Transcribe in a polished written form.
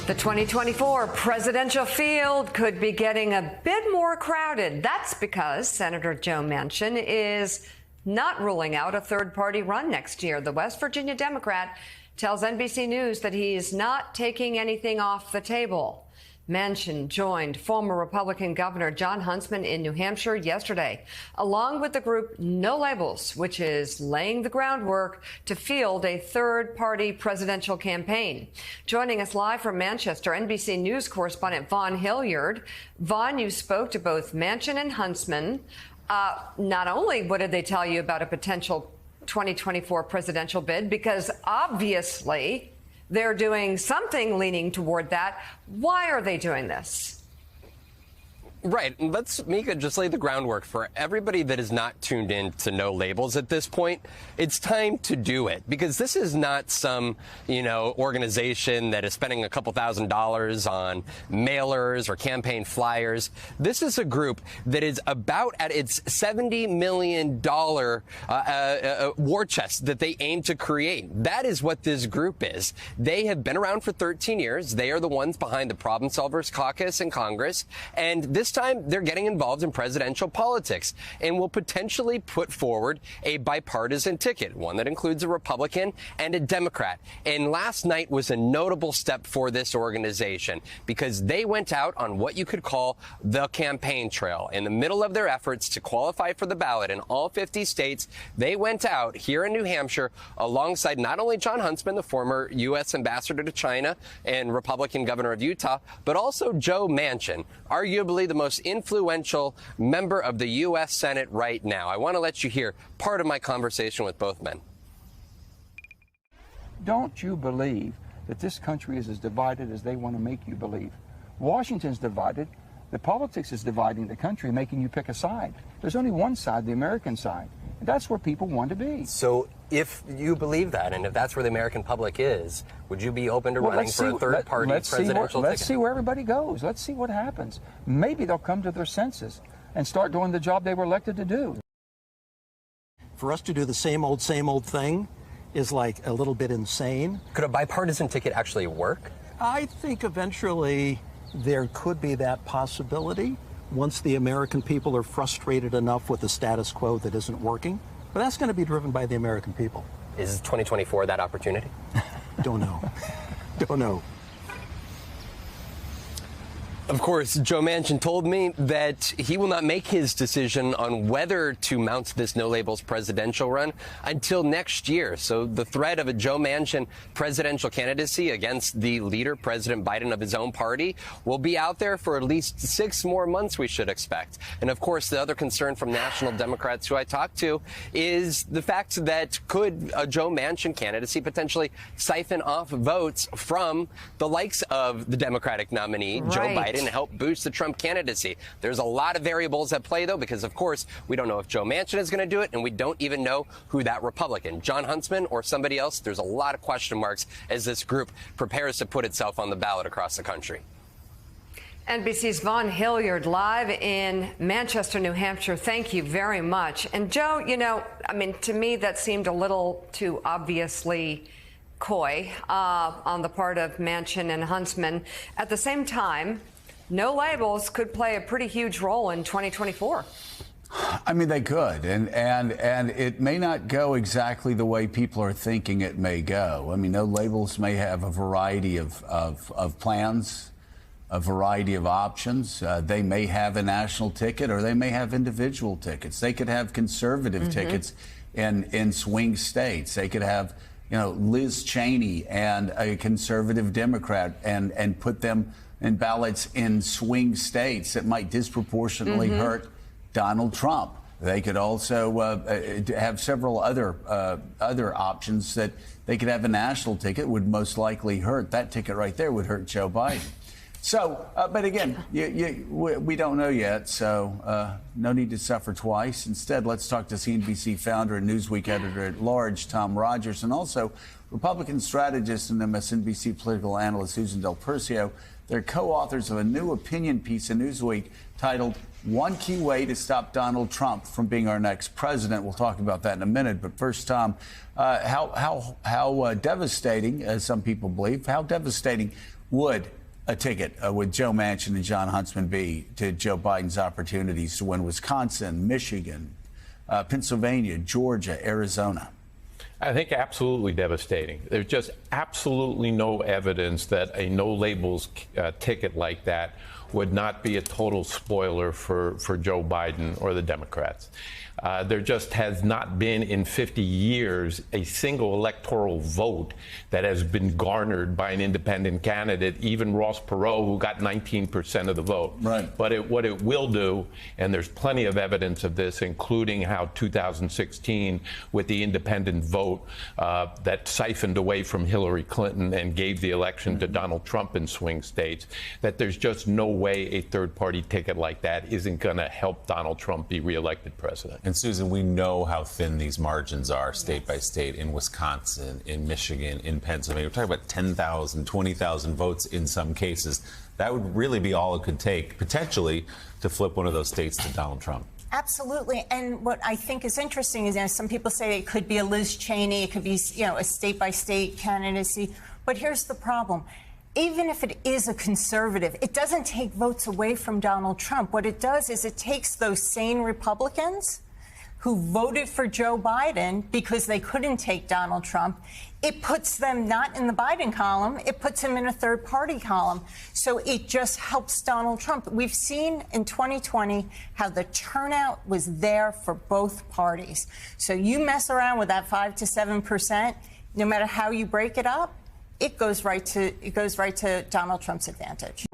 The 2024 presidential field could be getting a bit more crowded. That's because Senator Joe Manchin is not ruling out a third-party run next year. The West Virginia Democrat tells NBC News that he's not taking anything off the table. Manchin joined former Republican Governor Jon Huntsman in New Hampshire yesterday, along with the group No Labels, which is laying the groundwork to field a third-party presidential campaign. Joining us live from Manchester, NBC News correspondent Vaughn Hilliard. Vaughn, you spoke to both Manchin and Huntsman. Not only what did they tell you about a potential 2024 presidential bid, because obviously they're doing something leaning toward that. Why are they doing this? Right. Let's, Mika, just lay the groundwork for everybody that is not tuned in to No Labels at this point. It's time to do it, because this is not some, organization that is spending a couple $1,000s on mailers or campaign flyers. This is a group that is about at its $70 million war chest that they aim to create. That is what this group is. They have been around for 13 years. They are the ones behind the Problem Solvers Caucus in Congress. And this time they're getting involved in presidential politics and will potentially put forward a bipartisan ticket, one that includes a Republican and a Democrat. And last night was a notable step for this organization because they went out on what you could call the campaign trail. In the middle of their efforts to qualify for the ballot in all 50 states, they went out here in New Hampshire alongside not only Jon Huntsman, the former U.S. ambassador to China and Republican governor of Utah, but also Joe Manchin, arguably the most influential member of the U.S. Senate right now. I want to let you hear part of my conversation with both men. Don't you believe that this country is as divided as they want to make you believe? Washington's divided. The politics is dividing the country, making you pick a side. There's only one side, the American side. And that's where people want to be. So if you believe that, and if that's where the American public is, would you be open to running for a third-party presidential ticket? Let's see where everybody goes. Let's see what happens. Maybe they'll come to their senses and start doing the job they were elected to do. For us to do the same old thing is like a little bit insane. Could a bipartisan ticket actually work? I think eventually there could be that possibility once the American people are frustrated enough with the status quo that isn't working. But that's going to be driven by the American people. Is 2024 that opportunity? Don't know. Don't know. Of course, Joe Manchin told me that he will not make his decision on whether to mount this No Labels presidential run until next year. So the threat of a Joe Manchin presidential candidacy against the leader, President Biden, of his own party, will be out there for at least 6 more months, we should expect. And of course, the other concern from national Democrats who I talked to is the fact that could a Joe Manchin candidacy potentially siphon off votes from the likes of the Democratic nominee, Joe Biden, and help boost the Trump candidacy. There's a lot of variables at play, though, because, of course, we don't know if Joe Manchin is going to do it, and we don't even know who that Republican, Jon Huntsman or somebody else. There's a lot of question marks as this group prepares to put itself on the ballot across the country. NBC's Vaughn Hilliard live in Manchester, New Hampshire. Thank you very much. And, Joe, to me, that seemed a little too obviously coy on the part of Manchin and Huntsman. At the same time, No Labels could play a pretty huge role in 2024. I mean, they could, and it may not go exactly the way people are thinking it may go. I mean, No Labels may have a variety of plans, a variety of options. They may have a national ticket, or they may have individual tickets. They could have conservative tickets in swing states. They could have, Liz Cheney and a conservative Democrat and put them in ballots in swing states that might disproportionately hurt Donald Trump. They could also have several other options that they could have a national ticket would most likely hurt. That ticket right there would hurt Joe Biden. So, but again, we don't know yet, so no need to suffer twice. Instead, let's talk to CNBC founder and Newsweek editor-at-large, Tom Rogers, and also Republican strategist and MSNBC political analyst Susan Del Percio. They're co-authors of a new opinion piece in Newsweek titled "One Key Way to Stop Donald Trump from Being Our Next President." We'll talk about that in a minute. But first, Tom, how devastating, as some people believe, how devastating would a ticket with Joe Manchin and John Huntsman be to Joe Biden's opportunities to win Wisconsin, Michigan, Pennsylvania, Georgia, Arizona? I think absolutely devastating. There's just absolutely no evidence that a no labels ticket like that would not be a total spoiler for Joe Biden or the Democrats. There just has not been in 50 years a single electoral vote that has been garnered by an independent candidate, even Ross Perot, who got 19% of the vote. Right. But what it will do, and there's plenty of evidence of this, including how 2016, with the independent vote that siphoned away from Hillary Clinton and gave the election to Donald Trump in swing states, that there's just no way a third-party ticket like that isn't going to help Donald Trump be reelected president. And Susan, we know how thin these margins are state by state, in Wisconsin, in Michigan, in Pennsylvania. We're talking about 10,000, 20,000 votes in some cases. That would really be all it could take, potentially, to flip one of those states to Donald Trump. Absolutely. And what I think is interesting is, some people say it could be a Liz Cheney, it could be, a state-by-state candidacy. But here's the problem. Even if it is a conservative, it doesn't take votes away from Donald Trump. What it does is it takes those sane Republicans who voted for Joe Biden because they couldn't take Donald Trump. It puts them not in the Biden column, it puts them in a third-party column. So it just helps Donald Trump. We've seen in 2020 how the turnout was there for both parties. So you mess around with that 5 to 7%, no matter how you break it up, it goes right to Donald Trump's advantage.